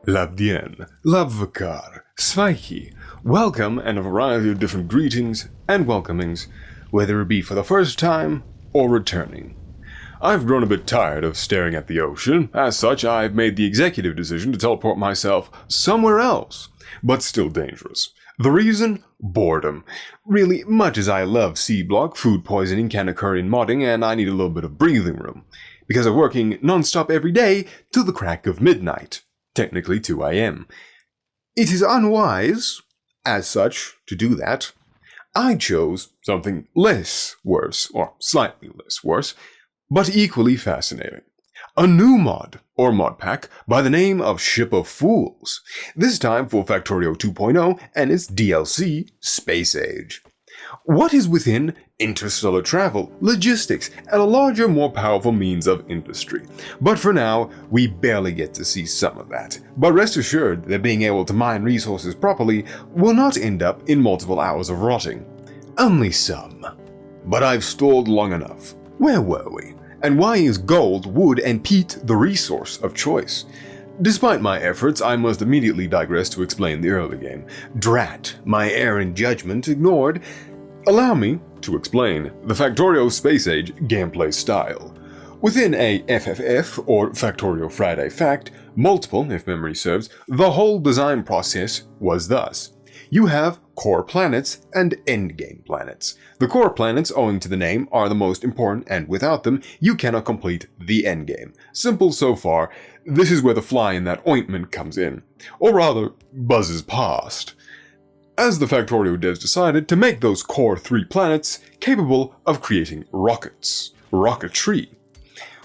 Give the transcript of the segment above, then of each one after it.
Labdien, labvakar, sveiki, welcome and a variety of different greetings and welcomings, whether it be for the first time or returning. I've grown a bit tired of staring at the ocean. As such, I've made the executive decision to teleport myself somewhere else, but still dangerous. The reason? Boredom. Really, much as I love seablock, food poisoning can occur in modding and I need a little bit of breathing room, because of working non-stop every day till the crack of midnight. Technically 2 a.m. It is unwise, as such, to do that. I chose something less worse, or slightly less worse, but equally fascinating. A new mod, or mod pack, by the name of Ship of Fools, this time for Factorio 2.0 and its DLC, Space Age. What is within interstellar travel, logistics, and a larger, more powerful means of industry? But for now, we barely get to see some of that. But rest assured that being able to mine resources properly will not end up in multiple hours of rotting. Only some. But I've stalled long enough. Where were we? And why is gold, wood, and peat the resource of choice? Despite my efforts, I must immediately digress to explain the early game. Drat, my errant judgment ignored. Allow me to explain the Factorio Space Age gameplay style. Within a FFF, or Factorio Friday Fact, multiple, if memory serves, the whole design process was thus. You have core planets and endgame planets. The core planets, owing to the name, are the most important, and without them, you cannot complete the endgame. Simple so far, this is where the fly in that ointment comes in. Or rather, buzzes past. As the Factorio devs decided to make those core 3 planets capable of creating rockets. Rocketry.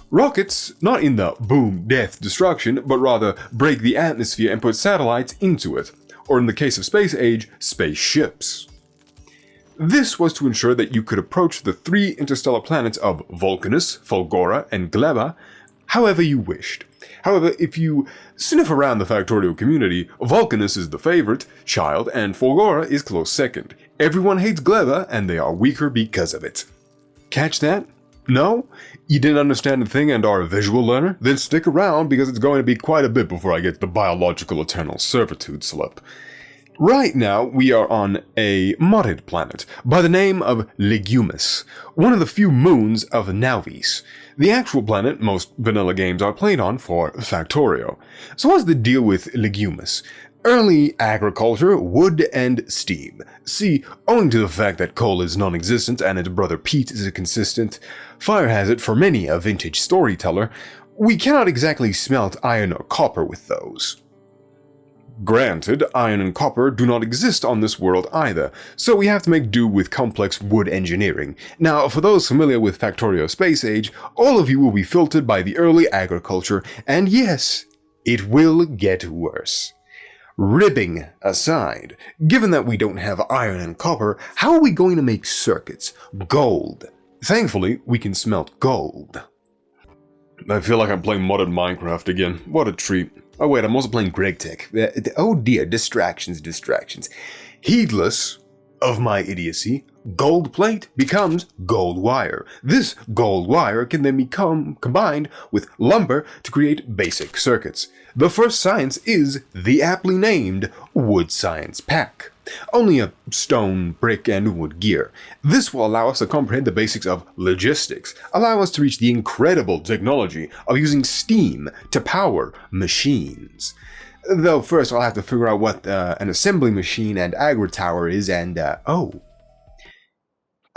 Rockets, not in the boom, death, destruction, but rather break the atmosphere and put satellites into it, or in the case of Space Age, spaceships. This was to ensure that you could approach the 3 interstellar planets of Vulcanus, Fulgora, and Gleba however you wished. However, if you sniff around the Factorio community, Vulcanus is the favorite child and Fulgora is close second. Everyone hates Gleba and they are weaker because of it. Catch that? No? You didn't understand the thing and are a visual learner? Then stick around because it's going to be quite a bit before I get the biological eternal servitude slip. Right now, we are on a modded planet by the name of Legumis, one of the few moons of Nauvis, the actual planet most vanilla games are played on for Factorio. So what's the deal with Legumis? Early agriculture, wood, and steam. See, owing to the fact that coal is non-existent and its brother peat is a consistent fire hazard for many a vintage storyteller, we cannot exactly smelt iron or copper with those. Granted, iron and copper do not exist on this world either, so we have to make do with complex wood engineering. Now, for those familiar with Factorio Space Age, all of you will be filtered by the early agriculture, and yes, it will get worse. Ribbing aside, given that we don't have iron and copper, how are we going to make circuits? Gold. Thankfully, we can smelt gold. I feel like I'm playing modded Minecraft again. What a treat. Oh wait, I'm also playing GregTech. Oh dear, distractions. Heedless of my idiocy, gold plate becomes gold wire. This gold wire can then become combined with lumber to create basic circuits. The first science is the aptly named Wood Science Pack. Only a stone, brick, and wood gear. This will allow us to comprehend the basics of logistics, allow us to reach the incredible technology of using steam to power machines. Though first I'll have to figure out what an assembly machine and agri-tower is, and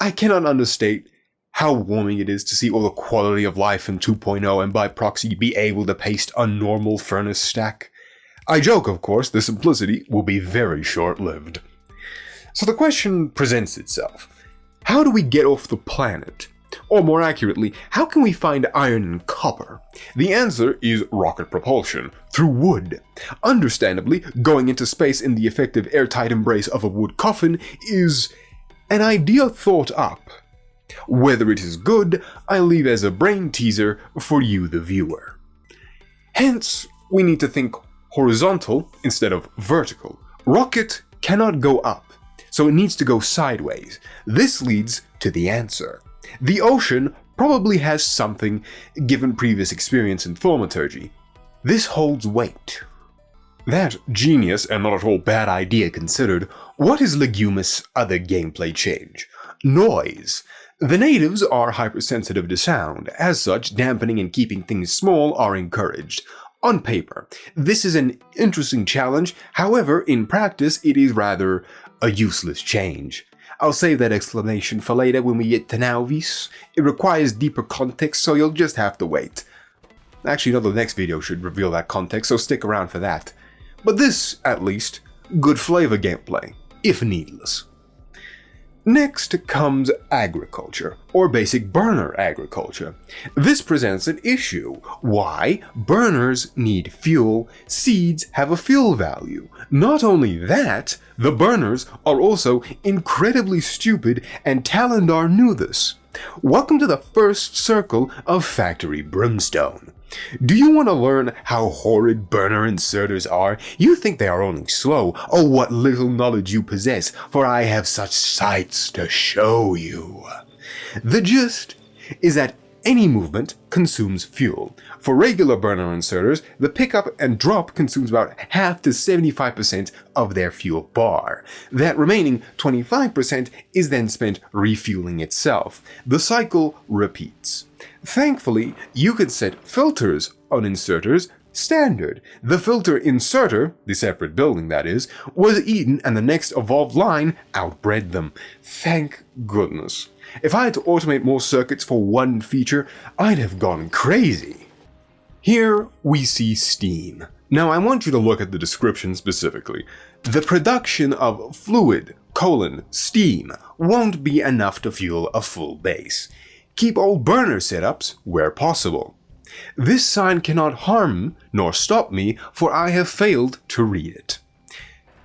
I cannot understate how warming it is to see all the quality of life in 2.0 and by proxy be able to paste a normal furnace stack. I joke, of course, the simplicity will be very short-lived. So the question presents itself. How do we get off the planet? Or more accurately, how can we find iron and copper? The answer is rocket propulsion, through wood. Understandably, going into space in the effective airtight embrace of a wood coffin is an idea thought up. Whether it is good, I leave as a brain teaser for you, the viewer. Hence, we need to think horizontal instead of vertical. Rocket cannot go up, so it needs to go sideways. This leads to the answer. The ocean probably has something, given previous experience in thaumaturgy. This holds weight. That genius and not at all bad idea considered, what is Legumis' other gameplay change? Noise. The natives are hypersensitive to sound. As such, dampening and keeping things small are encouraged. On paper, this is an interesting challenge, however, in practice it is rather a useless change. I'll save that explanation for later when we get to Nauvis. It requires deeper context, so you'll just have to wait. Actually, no, the next video should reveal that context, so stick around for that. But this, at least, good flavor gameplay, if needless. Next comes agriculture, or basic burner agriculture. This presents an issue. Why? Burners need fuel, seeds have a fuel value. Not only that, the burners are also incredibly stupid and Talendar knew this. Welcome to the first circle of Factory Brimstone. Do you want to learn how horrid burner inserters are? You think they are only slow. Oh, what little knowledge you possess, for I have such sights to show you. The gist is that any movement consumes fuel. For regular burner inserters, the pickup and drop consumes about half to 75% of their fuel bar. That remaining 25% is then spent refueling itself. The cycle repeats. Thankfully, you could set filters on inserters standard. The filter inserter, the separate building that is, was eaten and the next evolved line outbred them. Thank goodness. If I had to automate more circuits for one feature, I'd have gone crazy. Here we see steam. Now I want you to look at the description specifically. The production of fluid, steam, won't be enough to fuel a full base. Keep all burner setups where possible. This sign cannot harm nor stop me, for I have failed to read it.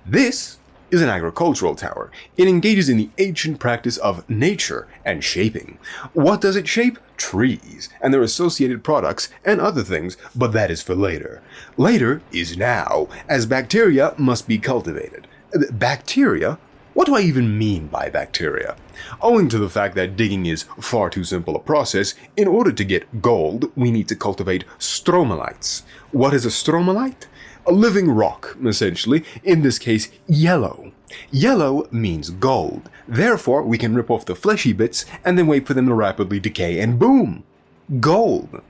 This is an agricultural tower. It engages in the ancient practice of nature and shaping. What does it shape? Trees and their associated products and other things, but that is for later. Later is now, as bacteria must be cultivated. Bacteria? What do I even mean by bacteria? Owing to the fact that digging is far too simple a process, in order to get gold, we need to cultivate stromolites. What is a stromalite? A living rock, essentially, in this case, yellow. Yellow means gold, therefore we can rip off the fleshy bits and then wait for them to rapidly decay and boom! Gold.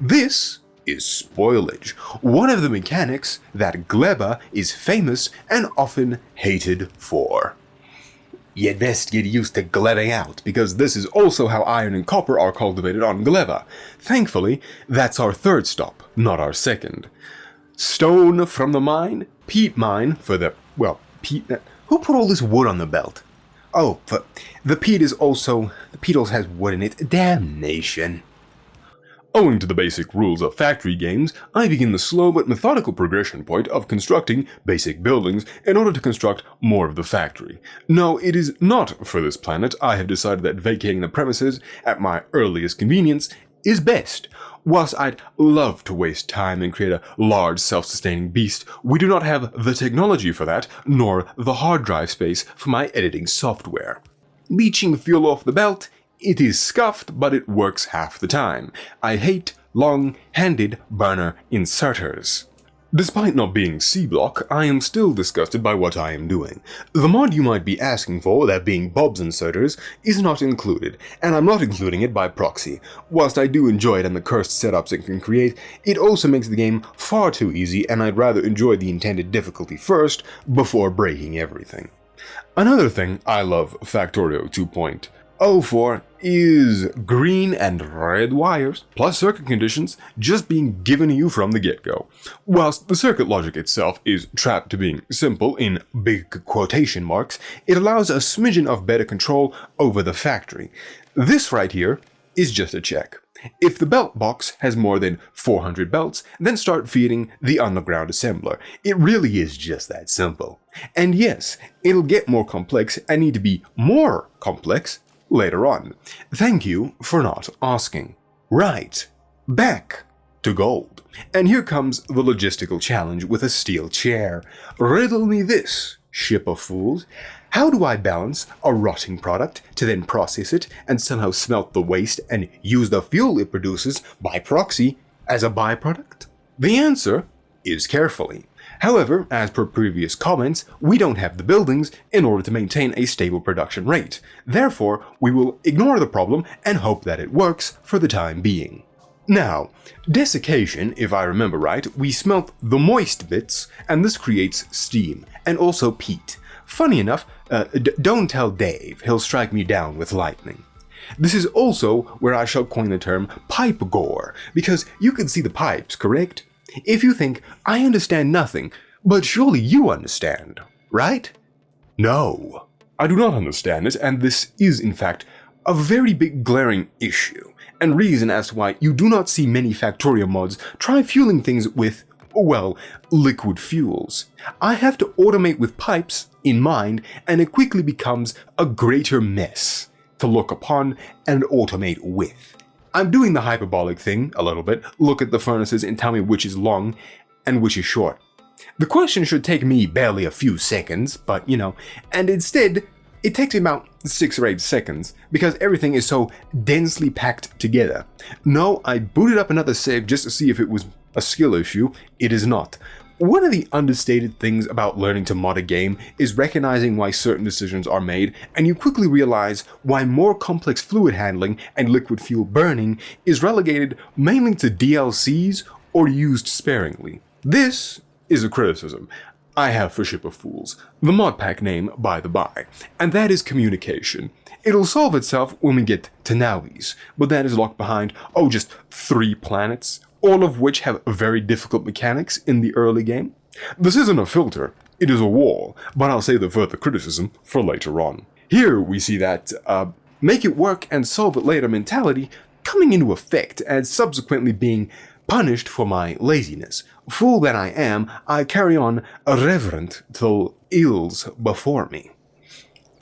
This is spoilage, one of the mechanics that Gleba is famous and often hated for. You'd best get used to glebbing out, because this is also how iron and copper are cultivated on Gleba. Thankfully, that's our third stop, not our second. Stone from the mine, peat mine for the, peat, who put all this wood on the belt? Oh, the peat also has wood in it, damnation. Owing to the basic rules of factory games, I begin the slow but methodical progression point of constructing basic buildings in order to construct more of the factory. No, it is not for this planet. I have decided that vacating the premises at my earliest convenience is best. Whilst I'd love to waste time and create a large self-sustaining beast, we do not have the technology for that, nor the hard drive space for my editing software. Leeching fuel off the belt, it is scuffed, but it works half the time. I hate long-handed burner inserters. Despite not being seablock, I am still disgusted by what I am doing. The mod you might be asking for, that being Bob's inserters, is not included, and I'm not including it by proxy. Whilst I do enjoy it and the cursed setups it can create, it also makes the game far too easy, and I'd rather enjoy the intended difficulty first, before breaking everything. Another thing I love Factorio 2.0 for is green and red wires, plus circuit conditions, just being given to you from the get-go. Whilst the circuit logic itself is trapped to being simple in big quotation marks, it allows a smidgen of better control over the factory. This right here is just a check. If the belt box has more than 400 belts, then start feeding the underground assembler. It really is just that simple. And yes, it'll get more complex and need to be more complex later on. Thank you for not asking. Right, back to gold. And here comes the logistical challenge with a steel chair. Riddle me this, ship of fools. How do I balance a rotting product to then process it and somehow smelt the waste and use the fuel it produces by proxy as a byproduct? The answer is carefully. However, as per previous comments, we don't have the buildings in order to maintain a stable production rate. Therefore, we will ignore the problem and hope that it works for the time being. Now, desiccation, if I remember right, we smelt the moist bits, and this creates steam, and also peat. Funny enough, don't tell Dave, he'll strike me down with lightning. This is also where I shall coin the term pipe gore, because you can see the pipes, correct? If you think, I understand nothing, but surely you understand, right? No, I do not understand it, and this is, in fact, a very big glaring issue, and reason as to why you do not see many Factorio mods try fueling things with, well, liquid fuels. I have to automate with pipes in mind, and it quickly becomes a greater mess to look upon and automate with. I'm doing the hyperbolic thing a little bit, look at the furnaces and tell me which is long and which is short. The question should take me barely a few seconds, but and instead, it takes me about 6 or 8 seconds because everything is so densely packed together. No, I booted up another save just to see if it was a skill issue. It is not. One of the understated things about learning to mod a game is recognizing why certain decisions are made, and you quickly realize why more complex fluid handling and liquid fuel burning is relegated mainly to DLCs or used sparingly. This is a criticism I have for Ship of Fools, the mod pack name by the by, and that is communication. It'll solve itself when we get to Navis, but that is locked behind, just 3 planets, all of which have very difficult mechanics in the early game. This isn't a filter, it is a wall, but I'll save the further criticism for later on. Here we see that make it work and solve it later mentality coming into effect and subsequently being punished for my laziness. Fool that I am, I carry on irreverent till ills before me.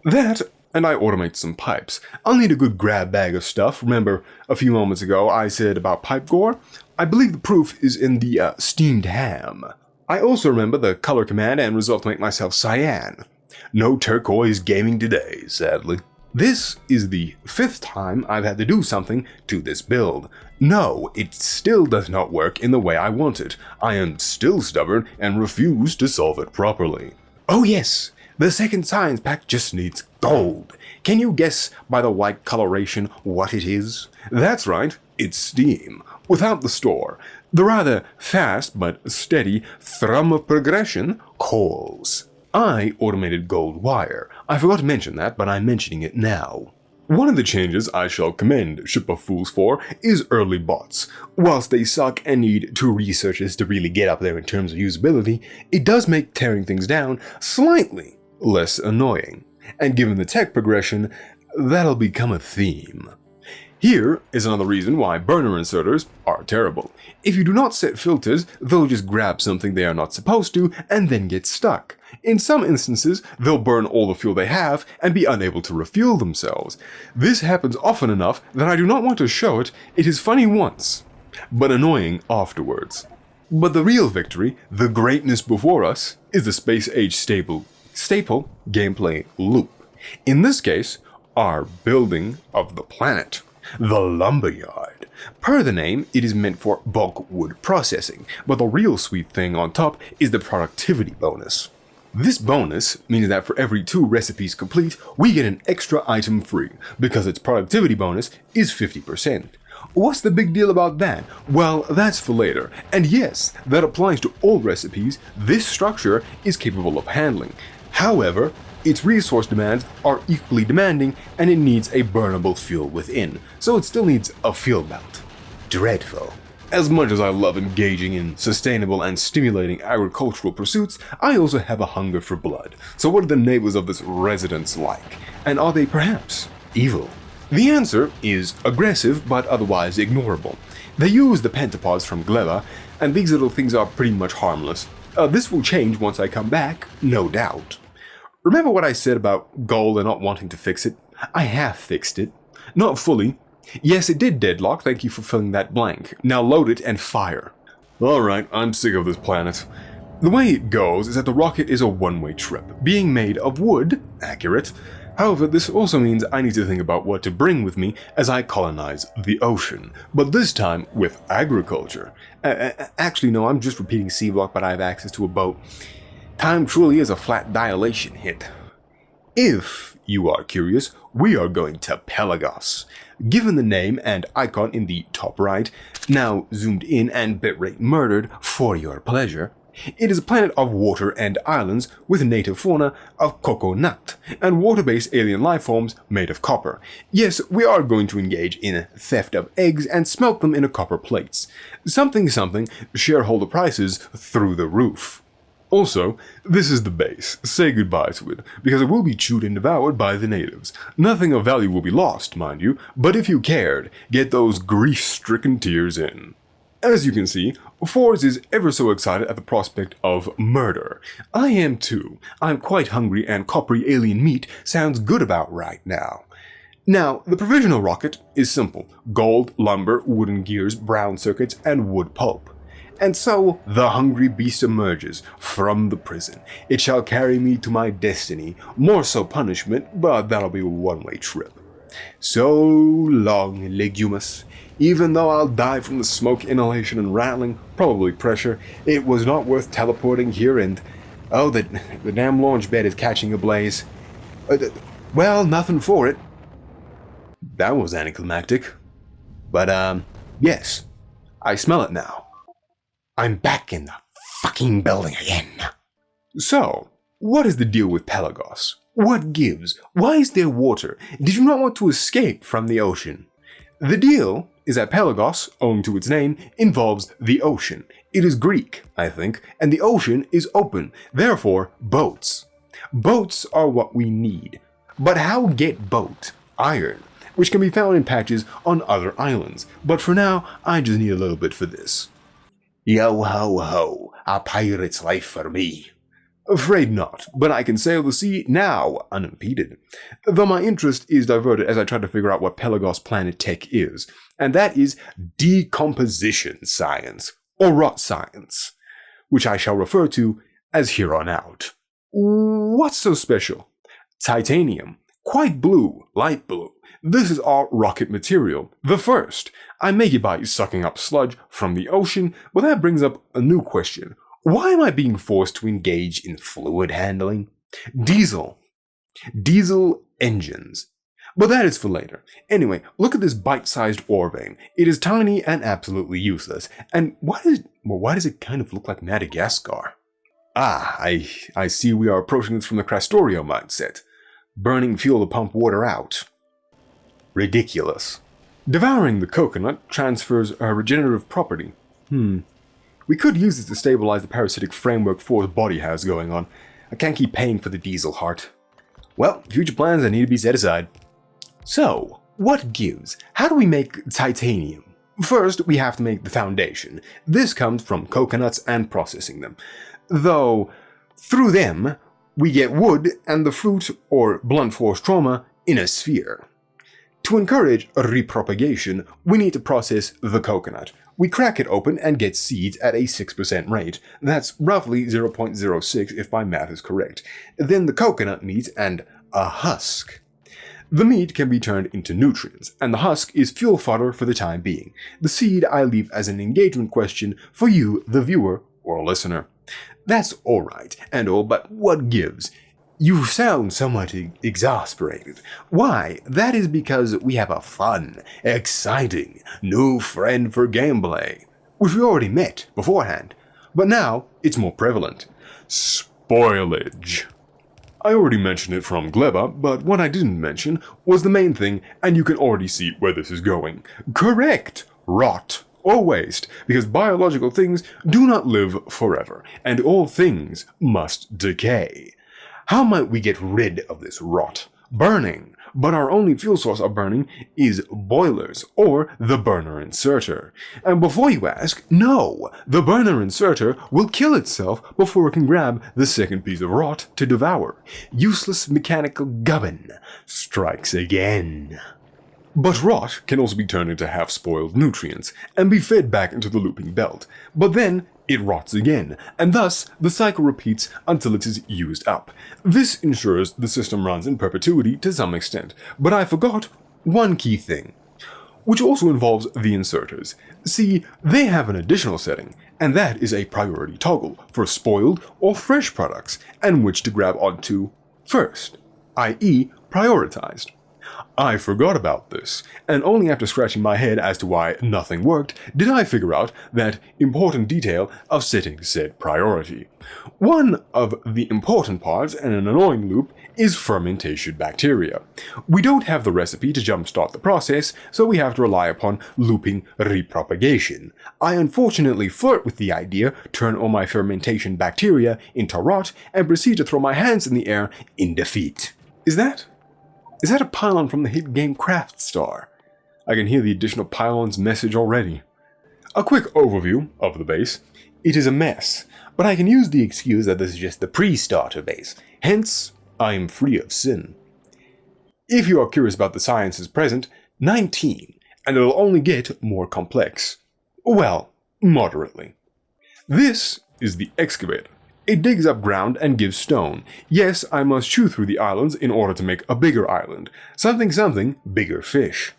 That, and I automate some pipes. I'll need a good grab bag of stuff. Remember, a few moments ago I said about pipe gore? I believe the proof is in the steamed ham. I also remember the color command and resolve to make myself cyan. No turquoise gaming today, sadly. This is the 5th time I've had to do something to this build. No, it still does not work in the way I want it. I am still stubborn and refuse to solve it properly. Oh yes, the second science pack just needs gold. Can you guess by the white coloration what it is? That's right, it's steam. Without the store, the rather fast but steady thrum of progression, coals. I automated gold wire. I forgot to mention that, but I'm mentioning it now. One of the changes I shall commend Ship of Fools for is early bots. Whilst they suck and need 2 researchers to really get up there in terms of usability, it does make tearing things down slightly less annoying. And given the tech progression, that'll become a theme. Here is another reason why burner inserters are terrible. If you do not set filters, they'll just grab something they are not supposed to and then get stuck. In some instances, they'll burn all the fuel they have and be unable to refuel themselves. This happens often enough that I do not want to show it. It is funny once, but annoying afterwards. But the real victory, the greatness before us, is the space-age staple gameplay loop. In this case, our building of the planet. The lumberyard. Per the name, it is meant for bulk wood processing, but the real sweet thing on top is the productivity bonus. This bonus means that for every 2 recipes complete, we get an extra item free, because its productivity bonus is 50%. What's the big deal about that? Well, that's for later, and yes, that applies to all recipes. This structure is capable of handling. However, its resource demands are equally demanding, and it needs a burnable fuel within, so it still needs a fuel belt. Dreadful. As much as I love engaging in sustainable and stimulating agricultural pursuits, I also have a hunger for blood. So what are the neighbors of this residence like? And are they perhaps evil? The answer is aggressive, but otherwise ignorable. They use the pentapods from Gleba, and these little things are pretty much harmless. This will change once I come back, no doubt. Remember what I said about gold and not wanting to fix it? I have fixed it. Not fully. Yes, it did deadlock, thank you for filling that blank. Now load it and fire. Alright, I'm sick of this planet. The way it goes is that the rocket is a one-way trip, being made of wood, accurate, However, this also means I need to think about what to bring with me as I colonize the ocean, but this time with agriculture. Actually, no, I'm just repeating seablock, but I have access to a boat. Time truly is a flat dilation hit. If you are curious, we are going to Pelagos. Given the name and icon in the top right, now zoomed in and bitrate murdered for your pleasure, it is a planet of water and islands with native fauna of coconut and water-based alien lifeforms made of copper. Yes, we are going to engage in theft of eggs and smelt them into copper plates. Something, shareholder prices through the roof. Also, this is the base. Say goodbye to it, because it will be chewed and devoured by the natives. Nothing of value will be lost, mind you, but if you cared, get those grief-stricken tears in. As you can see, Forbes is ever so excited at the prospect of murder. I am too. I'm quite hungry and coppery alien meat sounds good about right now. Now, the provisional rocket is simple. Gold, lumber, wooden gears, brown circuits, and wood pulp. And so, the hungry beast emerges from the prison. It shall carry me to my destiny, more so punishment, but that'll be a one-way trip. So long, Legumis. Even though I'll die from the smoke inhalation and rattling, probably pressure, it was not worth teleporting here and... Oh, the damn launch bed is catching ablaze. Well, nothing for it. That was anticlimactic. But, yes, I smell it now. I'm back in the fucking building again. So, what is the deal with Pelagos? What gives? Why is there water? Did you not want to escape from the ocean? The deal is that Pelagos, owing to its name, involves the ocean. It is Greek, I think, and the ocean is open, therefore boats. Boats are what we need. But how get boat? Iron, which can be found in patches on other islands. But for now, I just need a little bit for this. Yo ho ho, a pirate's life for me. Afraid not, but I can sail the sea now unimpeded. Though my interest is diverted as I try to figure out what Pelagos planet tech is, and that is decomposition science, or rot science, which I shall refer to as here on out. What's so special? Titanium, quite blue, light blue. This is our rocket material, the first. I make it by sucking up sludge from the ocean, but that brings up a new question. Why am I being forced to engage in fluid handling? Diesel engines. But that is for later. Anyway, look at this bite-sized ore vein. It is tiny and absolutely useless. And why does it kind of look like Madagascar? I see we are approaching this from the Factorio mindset. Burning fuel to pump water out. Ridiculous. Devouring the coconut transfers a regenerative property. We could use this to stabilize the parasitic framework For's body has going on. I can't keep paying for the diesel heart. Well, future plans that need to be set aside. So, what gives? How do we make titanium? First, we have to make the foundation. This comes from coconuts and processing them. Though, through them, we get wood and the fruit, or blunt force trauma, in a sphere. To encourage a repropagation, we need to process the coconut. We crack it open and get seeds at a 6% rate. That's roughly 0.06 if my math is correct. Then the coconut meat and a husk. The meat can be turned into nutrients, and the husk is fuel fodder for the time being. The seed I leave as an engagement question for you, the viewer or listener. That's alright and all, but what gives? You sound somewhat exasperated. Why? That is because we have a fun, exciting, new friend for gameplay, which we already met beforehand, but now it's more prevalent. Spoilage. I already mentioned it from Gleba, but what I didn't mention was the main thing, and you can already see where this is going. Correct! Rot. Or waste, because biological things do not live forever, and all things must decay. How might we get rid of this rot? Burning. But our only fuel source of burning is boilers, or the burner inserter. And before you ask, no, the burner inserter will kill itself before it can grab the second piece of rot to devour. Useless mechanical gubbin strikes again. But rot can also be turned into half-spoiled nutrients and be fed back into the looping belt. But then it rots again, and thus the cycle repeats until it is used up. This ensures the system runs in perpetuity to some extent, but I forgot one key thing, which also involves the inserters. See, they have an additional setting, and that is a priority toggle for spoiled or fresh products and which to grab onto first, i.e. prioritized. I forgot about this, and only after scratching my head as to why nothing worked did I figure out that important detail of setting said priority. One of the important parts and an annoying loop is fermentation bacteria. We don't have the recipe to jumpstart the process, so we have to rely upon looping repropagation. I unfortunately flirt with the idea, turn all my fermentation bacteria into rot, and proceed to throw my hands in the air in defeat. Is that a pylon from the hit game Craftstar? I can hear the additional pylon's message already. A quick overview of the base. It is a mess, but I can use the excuse that this is just the pre-starter base, hence, I am free of sin. If you are curious about the sciences present, 19, and it'll only get more complex. Well, moderately. This is the excavator. It digs up ground and gives stone. Yes, I must chew through the islands in order to make a bigger island. Something, bigger fish.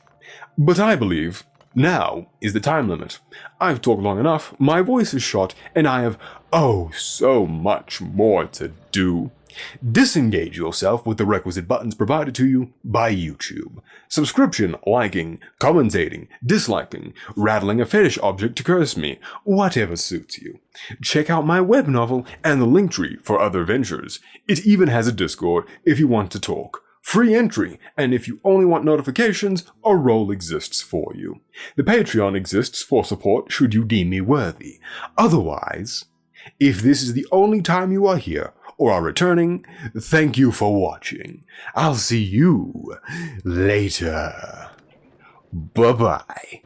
But I believe now is the time limit. I've talked long enough, my voice is shot, and I have, so much more to do. Disengage yourself with the requisite buttons provided to you by YouTube. Subscription, liking, commentating, disliking, rattling a fetish object to curse me, whatever suits you. Check out my web novel and the Linktree for other ventures. It even has a Discord if you want to talk. Free entry, and if you only want notifications, a role exists for you. The Patreon exists for support should you deem me worthy. Otherwise, if this is the only time you are here, or are returning, thank you for watching. I'll see you later. Bye-bye.